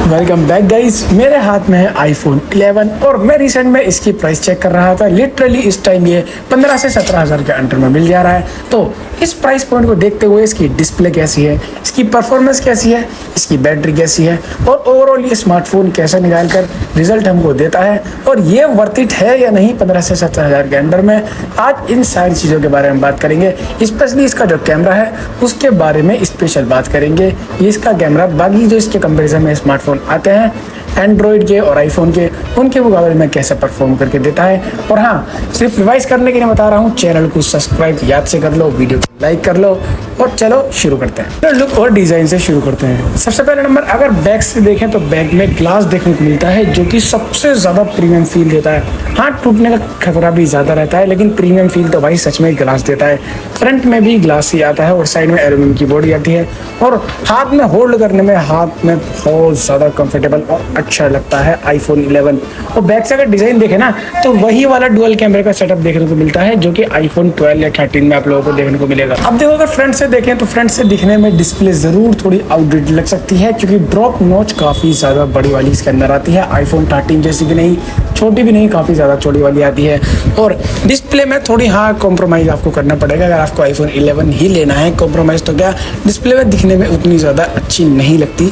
Welcome back guys. मेरे हाथ में है आईफोन 11 और मैं रिसेंट में इसकी प्राइस चेक कर रहा था। लिटरली इस टाइम ये 15 से 17 हज़ार के अंडर में मिल जा रहा है। तो इस प्राइस पॉइंट को देखते हुए इसकी डिस्प्ले कैसी है, इसकी परफॉर्मेंस कैसी है, इसकी बैटरी कैसी है और ओवरऑल ये स्मार्टफोन कैसा निकाल कर रिजल्ट हमको देता है और ये वर्थ इट है या नहीं 15 से 17 हज़ार के अंडर में, आज इन सारी चीज़ों के बारे में बात करेंगे। स्पेशली इसका जो कैमरा है उसके बारे में स्पेशल बात करेंगे। ये इसका कैमरा बाकी जो इसके कंपेरिजन में स्मार्टफोन आते हैं एंड्रॉइड के और आईफोन के, उनके मुकाबले में कैसे परफॉर्म करके देता है। और हाँ, सिर्फ रिवाइज करने के लिए बता रहा हूँ, चैनल को सब्सक्राइब याद से कर लो, वीडियो को लाइक कर लो और चलो शुरू करते हैं। तो लुक और डिज़ाइन से शुरू करते हैं। सबसे पहले नंबर अगर बैक से देखें तो बैक में ग्लास देखने को मिलता है जो कि सबसे ज़्यादा प्रीमियम फील देता है। हाँ, टूटने का खतरा भी ज़्यादा रहता है लेकिन प्रीमियम फील तो भाई सच में ग्लास देता है। फ्रंट में भी ग्लास ही आता है और साइड में एल्यूमिनियम की बॉडी आती है और हाथ में होल्ड करने में हाथ में बहुत ज़्यादा कंफर्टेबल और अच्छा लगता है आईफोन 11। और बैक से अगर डिज़ाइन देखें ना तो वही वाला डुअल कैमरे का सेटअप देखने को मिलता है जो कि आईफोन 12 या 13 में आप लोगों को देखने को मिलेगा। अब देखो, अगर फ्रंट से देखें तो फ्रंट से दिखने में डिस्प्ले ज़रूर थोड़ी आउटडेटेड लग सकती है क्योंकि ड्रॉप नॉच काफ़ी ज़्यादा बड़ी वाली इसके अंदर आती है। आईफोन 13 जैसी भी नहीं, छोटी भी नहीं, काफ़ी ज़्यादा छोटी वाली आती है। और डिस्प्ले में थोड़ी हाँ कॉम्प्रोमाइज़ आपको करना पड़ेगा। अगर आपको आईफोन 11 ही लेना है, कॉम्प्रोमाइज़ तो क्या, डिस्प्ले में दिखने में उतनी ज़्यादा अच्छी नहीं लगती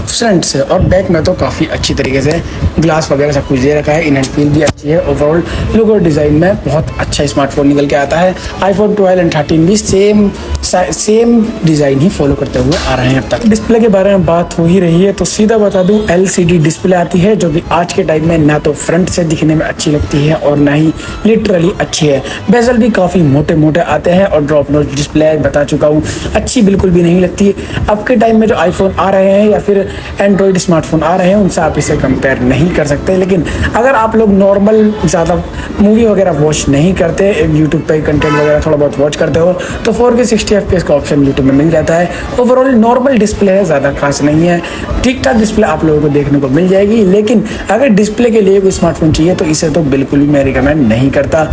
फ्रंट से। और बैक में तो काफ़ी अच्छी तरीके से ग्लास वगैरह सब कुछ दे रखा है। इन हैंड फील भी अच्छी है। ओवरऑल लुक और डिज़ाइन में बहुत अच्छा स्मार्टफोन निकल के आता है। आईफोन 12 एंड 13 भी सेम डिज़ाइन ही फॉलो करते हुए आ रहे हैं अब तक। डिस्प्ले के बारे में बात हो ही रही है तो सीधा बता दूं, LCD डिस्प्ले आती है जो कि आज के टाइम में ना तो फ्रंट से दिखने में अच्छी लगती है और ना ही लिटरली अच्छी है। बेजल भी काफ़ी मोटे मोटे आते हैं और ड्रॉप नॉच डिस्प्ले बता चुका हूँ, अच्छी बिल्कुल भी नहीं लगती। अब के टाइम में जो आईफोन आ रहे हैं या फिर एंड्रॉइड स्मार्टफोन आ रहे हैं उनसे आप इसे कंपेयर नहीं कर सकते। लेकिन अगर आप लोग नॉर्मल ज़्यादा मूवी वगैरह वॉच नहीं करते, यूट्यूब पे कंटेंट वगैरह थोड़ा बहुत वॉच करते हो तो 4K 60 FPS का ऑप्शन यूट्यूब में मिल जाता है। ओवरऑल नॉर्मल डिस्प्ले है, ज़्यादा खास नहीं है, ठीक ठाक डिस्प्ले आप लोगों को देखने को मिल जाएगी। लेकिन अगर डिस्प्ले के लिए कोई स्मार्टफोन चाहिए तो इसे तो बिल्कुल भी मैं रिकमेंड नहीं करता।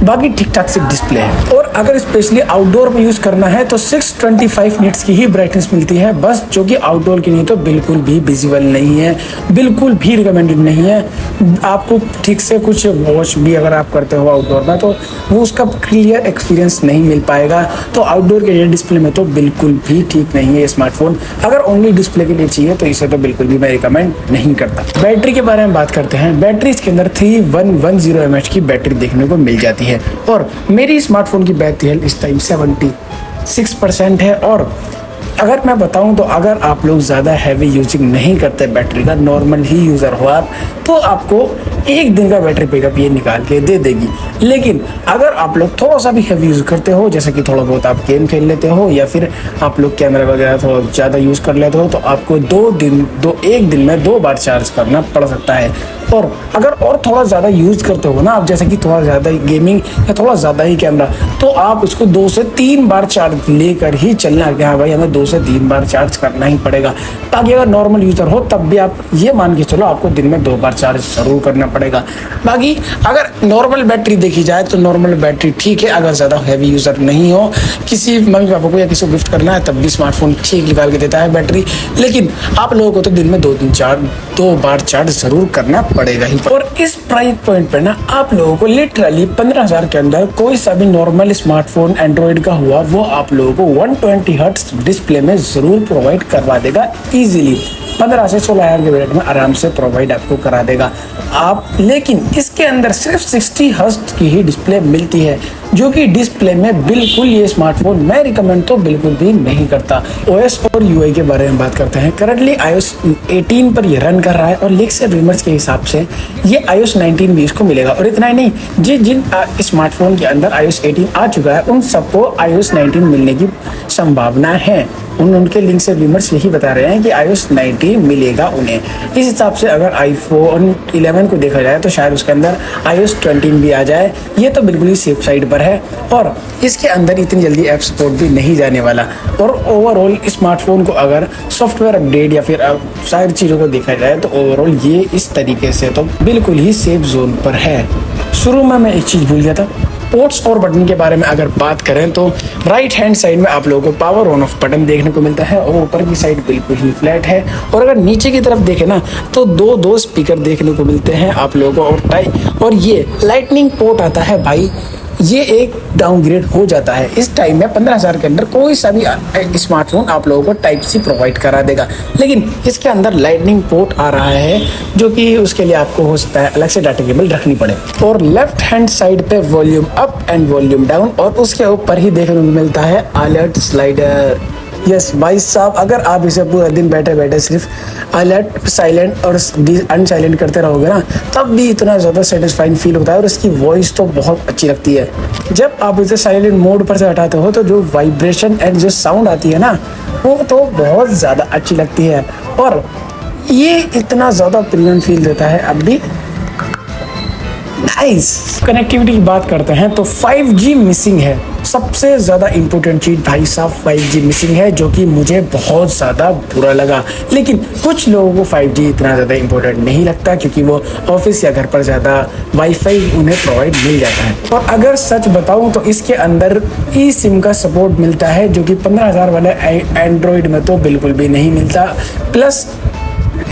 बाकी ठीक ठाक से डिस्प्ले है। और अगर स्पेशली आउटडोर में यूज़ करना है तो 625 निट्स की ही ब्राइटनेस मिलती है बस, जो कि आउटडोर की नहीं तो बिल्कुल भी विजिबल नहीं है, बिल्कुल भी रिकमेंडेड नहीं है। आपको ठीक से कुछ वॉच भी अगर आप करते हो आउटडोर में तो वो उसका क्लियर एक्सपीरियंस नहीं मिल पाएगा। तो आउटडोर के लिए डिस्प्ले में तो बिल्कुल भी ठीक नहीं है ये स्मार्टफोन। अगर ओनली डिस्प्ले के लिए चाहिए तो इसे तो बिल्कुल भी मैं रिकमेंड नहीं करता। बैटरी के बारे में बात करते हैं। बैटरी इसके अंदर 3110 mAh की बैटरी देखने को मिल जाती है और मेरी स्मार्टफोन की बैटरी हेल्थ इस टाइम 76% है। और अगर मैं बताऊं तो अगर आप लोग ज़्यादा हैवी यूजिंग नहीं करते बैटरी का, नॉर्मल ही यूज़र हो आप, तो आपको एक दिन का बैटरी बैकअप ये निकाल के दे देगी। लेकिन अगर आप लोग थोड़ा सा भी हैवी यूज़ करते हो, जैसे कि थोड़ा बहुत आप गेम खेल लेते हो या फिर आप लोग कैमरा वगैरह थोड़ा ज़्यादा यूज़ कर लेते हो, तो आपको एक दिन में 2 बार चार्ज करना पड़ सकता है। और अगर और थोड़ा ज़्यादा यूज़ करते हो ना आप, जैसे कि थोड़ा ज़्यादा गेमिंग या थोड़ा ज़्यादा ही कैमरा, तो आप इसको 2 से 3 बार चार्ज लेकर ही चलना कि हाँ भाई हमें 2 से 3 बार चार्ज करना ही पड़ेगा। ताकि अगर नॉर्मल यूज़र हो तब भी आप ये मान के चलो आपको दिन में 2 बार चार्ज ज़रूर करना पड़ेगा। बाकी अगर नॉर्मल बैटरी देखी जाए तो नॉर्मल बैटरी ठीक है। अगर ज़्यादा हैवी यूज़र नहीं हो, किसी मम्मी पापा को या किसी को गिफ्ट करना है तब भी स्मार्टफोन ठीक निकाल के देता है बैटरी। लेकिन आप लोगों को तो दिन में 2 बार चार्ज ज़रूर करना पड़ेगा ही। और इस प्राइस पॉइंट पे ना आप लोगों को लिटरली 15,000 के अंदर कोई सा भी नॉर्मल स्मार्टफोन एंड्रॉइड का हुआ वो आप लोगों को 120 हर्ट्ज डिस्प्ले में ज़रूर प्रोवाइड करवा देगा इजीली। 15 से 16,000 के बजट में आराम से प्रोवाइड आपको करा देगा आप। लेकिन इसके अंदर सिर्फ 60 हर्ट्ज की ही डिस्प्ले मिलती है जो कि डिस्प्ले में बिल्कुल ये स्मार्टफोन मैं रिकमेंड तो बिल्कुल भी नहीं करता। OS और UI के बारे में बात करते हैं। करंटली iOS 18 पर ये रन कर रहा है और लीक्स से रूमर्स के हिसाब से ये iOS 19 भी इसको मिलेगा। और इतना ही नहीं, जिन स्मार्टफोन के अंदर iOS 18 आ चुका है उन सबको iOS 19 मिलने की संभावना है। उनके लिंक से रूमर्स यही बता रहे हैं कि iOS 19 मिलेगा उन्हें। इस हिसाब से अगर आईफोन 11 को देखा जाए तो शायद उसके अंदर iOS 20 भी आ जाए। ये तो बिल्कुल ही सेफ साइड पर है और इसके अंदर इतनी जल्दी ऐप सपोर्ट भी नहीं जाने वाला। और ओवरऑल स्मार्टफोन को अगर सॉफ्टवेयर अपडेट या फिर सारी चीज़ों को देखा जाए तो ओवरऑल ये इस तरीके से तो बिल्कुल ही सेफ जोन पर है। शुरू में मैं एक चीज़ भूल गया था, पोर्ट्स और बटन के बारे में अगर बात करें तो राइट हैंड साइड में आप लोगों को पावर ऑन ऑफ बटन देखने को मिलता है और ऊपर की साइड बिल्कुल ही फ्लैट है। और अगर नीचे की तरफ देखें ना तो दो स्पीकर देखने को मिलते हैं आप लोगों को और ये लाइटनिंग पोर्ट आता है भाई, ये एक डाउनग्रेड हो जाता है। इस टाइम में 15,000 के अंदर कोई सा भी स्मार्टफोन आप लोगों को टाइप सी प्रोवाइड करा देगा, लेकिन इसके अंदर लाइटनिंग पोर्ट आ रहा है जो कि उसके लिए आपको हो सकता है अलग से डाटा केबल रखनी पड़े। और लेफ्ट हैंड साइड पे volume up and volume down और उसके ऊपर ही देखने को मिलता है अलर्ट स्लाइडर। यस भाई साहब, अगर आप इसे पूरा दिन बैठे बैठे सिर्फ अलर्ट साइलेंट और अनसाइलेंट करते रहोगे ना तब भी इतना ज़्यादा सेटिस्फाइंग फील होता है और इसकी वॉइस तो बहुत अच्छी लगती है। जब आप इसे साइलेंट मोड पर से हटाते हो तो जो वाइब्रेशन एंड जो साउंड आती है ना वो तो बहुत ज़्यादा अच्छी लगती है और ये इतना ज़्यादा प्रीमियम फील देता है। अब भी नाइस। कनेक्टिविटी की बात करते हैं तो 5G मिसिंग है, सबसे ज़्यादा इम्पोर्टेंट चीज़ भाई साहब 5G मिसिंग है, जो कि मुझे बहुत ज़्यादा बुरा लगा। लेकिन कुछ लोगों को 5G इतना ज़्यादा इम्पोर्टेंट नहीं लगता क्योंकि वो ऑफिस या घर पर ज़्यादा वाईफाई उन्हें प्रोवाइड मिल जाता है। और अगर सच बताऊं तो इसके अंदर ई सिम का सपोर्ट मिलता है जो कि 15,000 वाले एंड्रॉयड में तो बिल्कुल भी नहीं मिलता। प्लस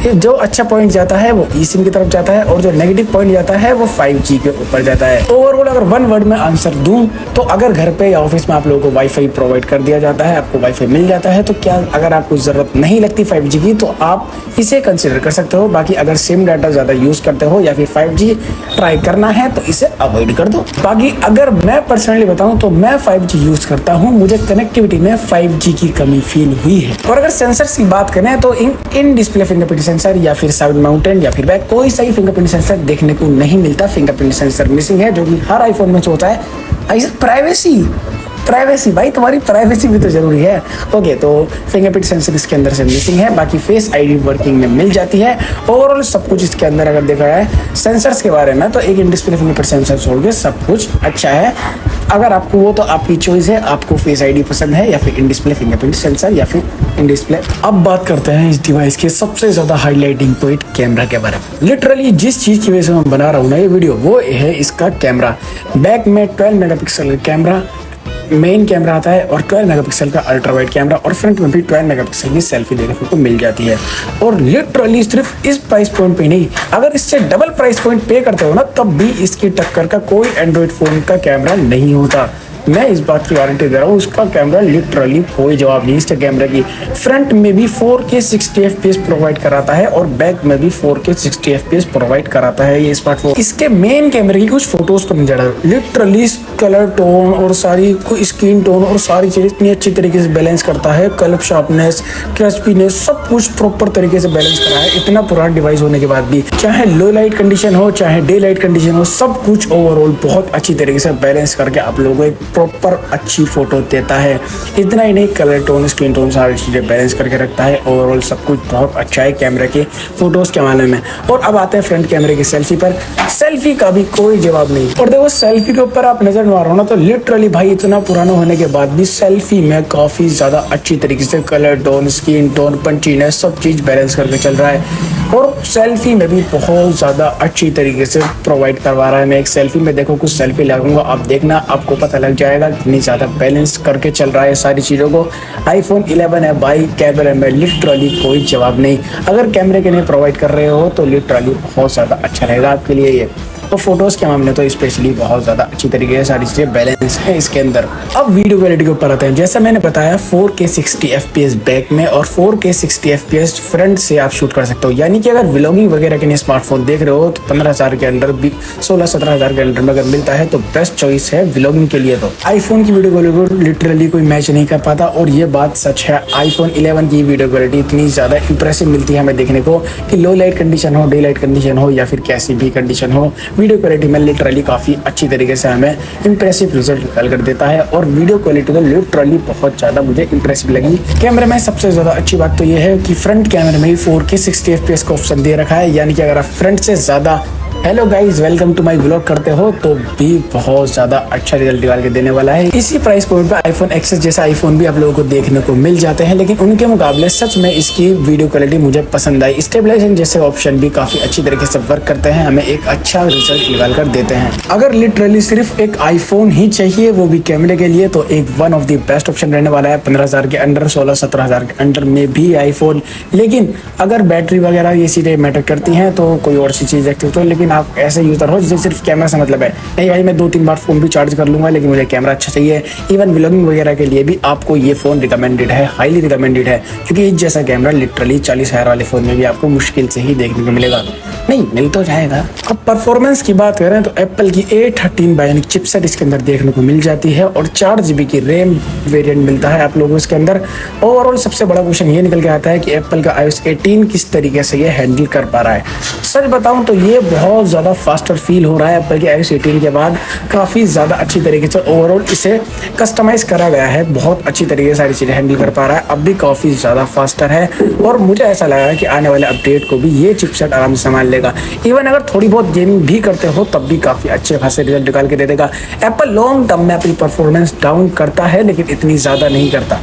जो अच्छा पॉइंट जाता है वो ई सिम की तरफ जाता है और जो नेगेटिव पॉइंट जाता है वो 5G के ऊपर जाता है। ओवरऑल अगर वन वर्ड में आंसर दूं तो अगर घर पे या ऑफिस में आप लोगों को वाईफाई प्रोवाइड कर दिया जाता है, आपको वाईफाई मिल जाता है, तो क्या अगर आपको ज़रूरत नहीं लगती 5G की तो आप इसे कंसिडर कर सकते हो। बाकी अगर सिम डाटा ज़्यादा यूज़ करते हो या फिर 5G ट्राई करना है तो इसे अवॉइड कर दो। बाकी अगर मैं पर्सनली बताऊँ तो मैं 5G यूज़ करता हूँ, मुझे कनेक्टिविटी में 5G की कमी फील हुई है। और अगर सेंसर्स की बात करें तो इन डिस्प्ले फिंगरप्रिंट सेंसर या फिर साइड माउंटेन या फिर बैक कोई सही फिंगरप्रिंट सेंसर देखने को नहीं मिलता। फिंगरप्रिंट सेंसर मिसिंग है जो कि हर आईफोन में होता है। प्राइवेसी भाई, तुम्हारी प्राइवेसी भी तो जरूरी है। ओके, तो फिंगरप्रिंट सेंसर इसके अंदर से मिसिंग है, बाकी फेस आईडी वर्किंग में मिल जाती है। ओवरऑल सब कुछ इसके अंदर अगर देखा जाए सेंसर्स के बारे में तो एक इन डिस्प्ले फिंगरप्रिंट सेंसर छोड़ के सब कुछ अच्छा है। अगर आपको वो तो आपकी चॉइस है, आपको फेस आईडी पसंद है या फिर इन डिस्प्ले फिंगरप्रिंट सेंसर या फिर इन डिस्प्ले। अब बात करते हैं इस डिवाइस के सबसे ज्यादा हाईलाइटिंग पॉइंट कैमरा के बारे में। लिटरली जिस चीज की वजह से मैं बना रहा हूँ ना ये वीडियो वो है इसका कैमरा। बैक में 12 मेगापिक्सल का कैमरा मेन कैमरा आता है और 12 मेगापिक्सल का अल्ट्रा वाइड कैमरा और फ्रंट में भी 12 मेगापिक्सल की सेल्फी देखने को मिल जाती है। और लिटरली सिर्फ इस प्राइस पॉइंट पे नहीं, अगर इससे डबल प्राइस पॉइंट पे करते हो ना तब भी इसकी टक्कर का कोई एंड्रॉइड फोन का कैमरा नहीं होता। मैं इस बात की गारंटी दे रहा हूँ, उसका कैमरा लिटरली कोई जवाब नहीं। इसके कैमरे की फ्रंट में भी 4K 60 FPS प्रोवाइड कराता है और बैक में भी 4K 60 FPS प्रोवाइड कराता है ये स्मार्टफोन। इसके मेन कैमरे की कुछ फोटोज को नजर लिटरली कलर टोन और सारी स्किन टोन और सारी चीजें इतनी अच्छी तरीके से बैलेंस करता है। कलर शार्पनेस, क्रिस्पीनेस, सब कुछ प्रॉपर तरीके से बैलेंस करा है। इतना पुराना डिवाइस होने के बाद भी चाहे लो लाइट कंडीशन हो चाहे डे लाइट कंडीशन हो, सब कुछ ओवरऑल बहुत अच्छी तरीके से बैलेंस करके आप लोगों को एक प्रॉपर अच्छी फोटो देता है। इतना ही नहीं, कलर टोन, स्किन टोन सारी चीजें बैलेंस करके रखता है। ओवरऑल सब कुछ बहुत अच्छा है कैमरे के फोटोज के मामले में। और अब आते हैं फ्रंट कैमरे की सेल्फी पर। सेल्फी का भी कोई जवाब नहीं। और देखो सेल्फी के ऊपर आप नजर मारो ना तो लिटरली भाई इतना पुराना होने के बाद भी सेल्फी में काफी ज्यादा अच्छी तरीके से कलर टोन, स्किन टोन, पंचीनेस सब चीज बैलेंस करके चल रहा है। और सेल्फी में भी बहुत ज्यादा अच्छी तरीके से प्रोवाइड करवा रहा है। मैं एक सेल्फी में देखो कुछ सेल्फी लगाऊंगा, आप देखना आपको पता लग जाएगा कितनी ज्यादा बैलेंस करके चल रहा है सारी चीजों को। iPhone 11 है भाई, कैमरे में लिटरली कोई जवाब नहीं। अगर कैमरे के नहीं प्रोवाइड कर रहे हो तो लिटरली बहुत ज्यादा अच्छा रहेगा आपके लिए ये। तो फोटोज के मामले तो स्पेशली बहुत ज्यादा अच्छी तरीके से सारी चीजें बैलेंस है इसके अंदर। अब वीडियो क्वालिटी के ऊपर आते हैं। जैसा मैंने बताया 4K 60 FPS बैक में और 4K 60 FPS फ्रंट से आप शूट कर सकते हो। यानी कि अगर व्लॉगिंग वगैरह के लिए स्मार्टफोन देख रहे हो तो 15,000 के अंदर भी 16-17,000 के अंदर में अगर मिलता है तो बेस्ट चॉइस है व्लॉगिंग के लिए। तो आईफोन की वीडियो क्वालिटी लिटरली कोई मैच नहीं कर पाता और ये बात सच है। iPhone 11 की वीडियो क्वालिटी इतनी ज्यादा इंप्रेसिव मिलती है हमें देखने को कि लो लाइट कंडीशन हो, डे लाइट कंडीशन हो या फिर कैसी भी कंडीशन हो, वीडियो क्वालिटी में लिटरली काफी अच्छी तरीके से हमें इंप्रेसिव रिजल्ट निकाल कर देता है। और वीडियो क्वालिटी तो लिटरली बहुत ज्यादा मुझे इंप्रेसिव लगी। कैमरे में सबसे ज्यादा अच्छी बात तो ये है कि फ्रंट कैमरे में ही 4K 60 FPS का ऑप्शन दे रखा है। यानी कि अगर आप फ्रंट से ज्यादा hello guys, welcome to my vlog. करते हो तो भी बहुत ज़्यादा अच्छा रिजल्ट निकाल के देने वाला है। इसी प्राइस पॉइंट पे आईफोन एक्सेस जैसा आईफोन भी आप लोगों को देखने को मिल जाते हैं, लेकिन उनके मुकाबले सच में इसकी वीडियो क्वालिटी मुझे पसंद आई। स्टेबलाइजेशन जैसे ऑप्शन भी काफ़ी अच्छी तरीके से वर्क करते हैं, हमें एक अच्छा रिजल्ट निकाल कर देते हैं। अगर लिटरली सिर्फ एक आईफोन ही चाहिए, वो भी कैमरे के लिए, तो एक one of the best option रहने वाला है 15,000 के अंडर, 16-17 हज़ार के अंडर में भी आईफोन। लेकिन अगर बैटरी वगैरह ये चीज़ें मैटर करती हैं तो कोई और सी चीज़ देखते हो तो, लेकिन आप ऐसे यूज़र हो जिसे सिर्फ कैमरा से मतलब है, नहीं भाई मैं 2-3 बार फ़ोन भी चार्ज कर लूँगा लेकिन मुझे कैमरा अच्छा चाहिए। इवन व्लॉगिंग वगैरह के लिए भी आपको ये फ़ोन रिकमेंडेड है, हाईली रिकमेंडेड है, क्योंकि इस जैसा कैमरा लिटरली 40,000 वाले फ़ोन में भी आपको मुश्किल से ही देखने को मिलेगा। नहीं मिल तो जाएगा। अब परफॉर्मेंस की बात करें तो एप्पल की A13 बायोनिक चिपसेट इसके अंदर देखने को मिल जाती है और 4 GB की रैम वेरिएंट मिलता है आप लोगों को इसके अंदर। ओवरऑल सबसे बड़ा क्वेश्चन ये निकल के आता है कि एप्पल का iOS 18 किस तरीके से ये हैंडल कर पा रहा है। सच बताऊं तो ये बहुत ज़्यादा फास्टर फील हो रहा है। एप्पल के iOS 18 के बाद काफ़ी ज़्यादा अच्छी तरीके से ओवरऑल इसे कस्टमाइज़ करा गया है, बहुत अच्छी तरीके से सारी चीज़ें हैंडल कर पा रहा है। अब भी काफ़ी ज़्यादा फास्टर है और मुझे ऐसा लगा है कि आने वाले अपडेट को भी ये चिपसेट आराम से संभाल लेगा। इवन अगर थोड़ी बहुत गेमिंग भी करते हो तब भी काफ़ी अच्छे खासे रिजल्ट निकाल के दे देगा। एप्पल लॉन्ग टर्म में अपनी परफॉर्मेंस डाउन करता है लेकिन इतनी ज़्यादा नहीं करता।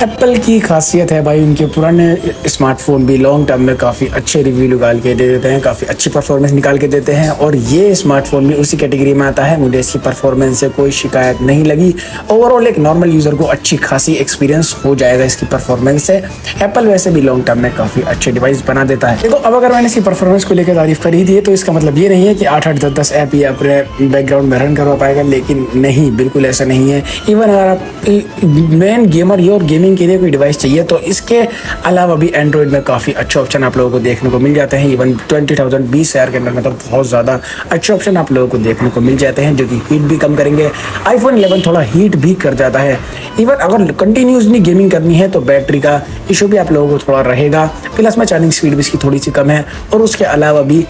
एप्पल की खासियत है भाई, उनके पुराने स्मार्टफोन भी लॉन्ग टर्म में काफ़ी अच्छे रिव्यू निकाल के दे देते हैं, काफ़ी अच्छी परफॉर्मेंस निकाल के देते हैं और ये स्मार्टफोन भी उसी कैटेगरी में आता है। मुझे इसकी परफॉर्मेंस से कोई शिकायत नहीं लगी। ओवरऑल एक नॉर्मल यूज़र को अच्छी खासी एक्सपीरियंस हो जाएगा इसकी परफॉर्मेंस से। एप्पल वैसे भी लॉन्ग टर्म में काफ़ी अच्छे डिवाइस बना देता है। देखो, अब अगर मैंने इसकी परफॉर्मेंस को लेकर तारीफ करी थी तो इसका मतलब ये नहीं है कि 8-8, 10-10 ऐप ही अपने बैकग्राउंड में रन करवा पाएगा, लेकिन नहीं, बिल्कुल ऐसा नहीं है। इवन अगर आप मेन गेमर और गेमिंग के लिए कोई डिवाइस चाहिए तो इसके अलावा भी एंड्रॉइड में काफ़ी अच्छे ऑप्शन आप लोगों को देखने को मिल जाते हैं। इवन 20,000 के अंदर में तो बहुत ज़्यादा अच्छे ऑप्शन आप लोगों को देखने को मिल जाते हैं जो कि हीट भी कम करेंगे। आईफोन 11 थोड़ा हीट भी कर जाता है। इवन अगर कंटिन्यूसली गेमिंग करनी है तो बैटरी का इशू भी आप लोगों को थोड़ा रहेगा, प्लस में चार्जिंग स्पीड भी इसकी थोड़ी सी कम है और उसके अलावा भी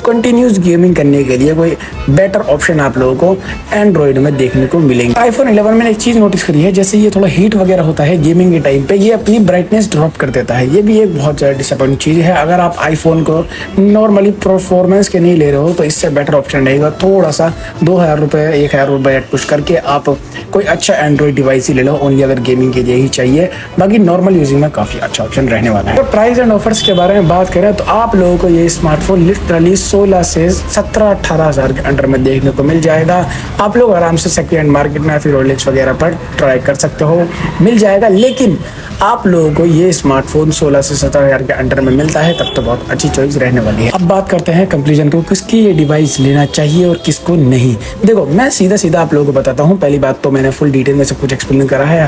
कंटिन्यूस गेमिंग करने के लिए कोई बेटर ऑप्शन आप लोगों को एंड्रॉइड में देखने को मिलेंगे। आईफोन 11 में एक चीज़ नोटिस करी है, जैसे ये थोड़ा हीट वगैरह होता है गेमिंग के टाइम पे, ये अपनी ब्राइटनेस ड्रॉप कर देता है। ये भी एक बहुत ज़्यादा डिसअपॉइंटिंग चीज़ है। अगर आप आईफोन को नॉर्मली परफॉर्मेंस के नहीं ले रहे हो तो इससे बेटर ऑप्शन रहेगा थोड़ा सा 2,000 रुपये 1,000 रुपये पुश करके आप कोई अच्छा एंड्रॉइड डिवाइस ही ले लो, ओनली अगर गेमिंग के लिए ही चाहिए। बाकी नॉर्मल यूजिंग में काफ़ी अच्छा ऑप्शन रहने वाला है। तो प्राइस एंड ऑफर्स के बारे में बात करें तो आप लोगों को ये स्मार्टफोन लिटरली 16 से 17-18 हज़ार के अंडर में देखने को मिल जाएगा। आप लोग आराम से सेकेंड हैंड मार्केट में फिर OLX वगैरह पर ट्राई कर सकते हो, मिल जाएगा। लेकिन आप लोगों को ये स्मार्टफोन 16 से 17 हज़ार के अंडर में मिलता है, तब तो बहुत अच्छी चॉइस रहने वाली है। अब बात करते हैं कंक्लूजन को, किसकी ये डिवाइस लेना चाहिए और किसको नहीं। देखो, मैं सीधा आपको बताता हूँ। पहली बात तो मैंने फुल डिटेल में सब कुछ एक्सप्लेन करा है।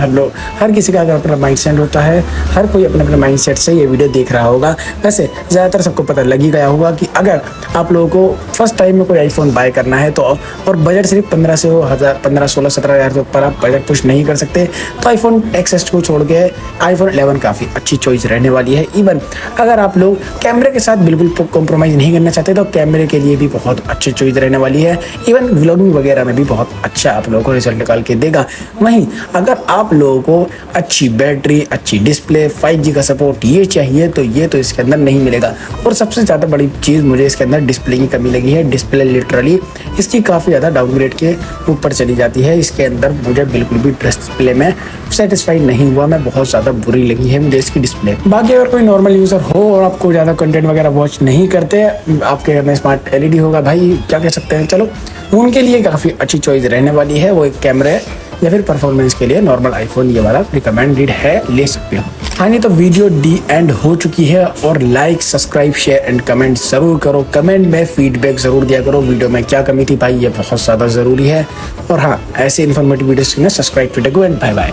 हर किसी का अगर अपना माइंडसेट होता है, हर कोई अपने माइंडसेट से ये वीडियो देख रहा होगा। वैसे ज़्यादातर सबको पता लग ही गया होगा कि अगर आप लोगों को फर्स्ट टाइम में कोई आईफोन बाय करना है तो, और बजट सिर्फ 15 से 16-17 हज़ार के ऊपर आप बजट पुश नहीं कर सकते, तो आईफोन XS को छोड़ के आईफोन 11 काफ़ी अच्छी चॉइस रहने वाली है। इवन अगर आप लोग कैमरे के साथ बिल्कुल कॉम्प्रोमाइज़ नहीं करना चाहते तो कैमरे के लिए भी बहुत अच्छी चॉइस रहने वाली है। इवन व्लॉगिंग वगैरह में भी बहुत अच्छा आप लोगों को रिजल्ट निकाल के देगा। वहीं अगर आप लोगों को अच्छी बैटरी, अच्छी डिस्प्ले, 5G का सपोर्ट ये चाहिए तो ये तो इसके अंदर नहीं मिलेगा। और सबसे ज़्यादा बड़ी चीज़ मुझे इसके अंदर डिस्प्ले की कमी लगी है। डिस्प्ले लिटरली इसकी काफ़ी ज़्यादा डाउनग्रेड के ऊपर चली जाती है। इसके अंदर मुझे बिल्कुल भी डिस्प्ले में सेटिस्फाइड नहीं हुआ मैं, बहुत ज़्यादा बुरी लगी है मुझे इसकी डिस्प्ले। बाकी अगर कोई नॉर्मल यूज़र हो और आपको ज़्यादा कंटेंट वगैरह वॉच नहीं करते, आपके घर में स्मार्ट LED होगा, भाई क्या कह सकते हैं, चलो उनके लिए काफ़ी अच्छी चॉइस रहने वाली है। वो एक कैमरे या फिर परफॉर्मेंस के लिए नॉर्मल आईफोन ये वाला रिकमेंडेड है, ले सकते हो। हाँ, नहीं तो वीडियो एंड हो चुकी है और like, subscribe, share and comment ज़रूर करो। कमेंट में फीडबैक ज़रूर दिया करो, वीडियो में क्या कमी थी भाई, ये बहुत ज़्यादा ज़रूरी है। और हाँ, ऐसे इन्फॉर्मेटिव वीडियोस के लिए subscribe to and bye bye.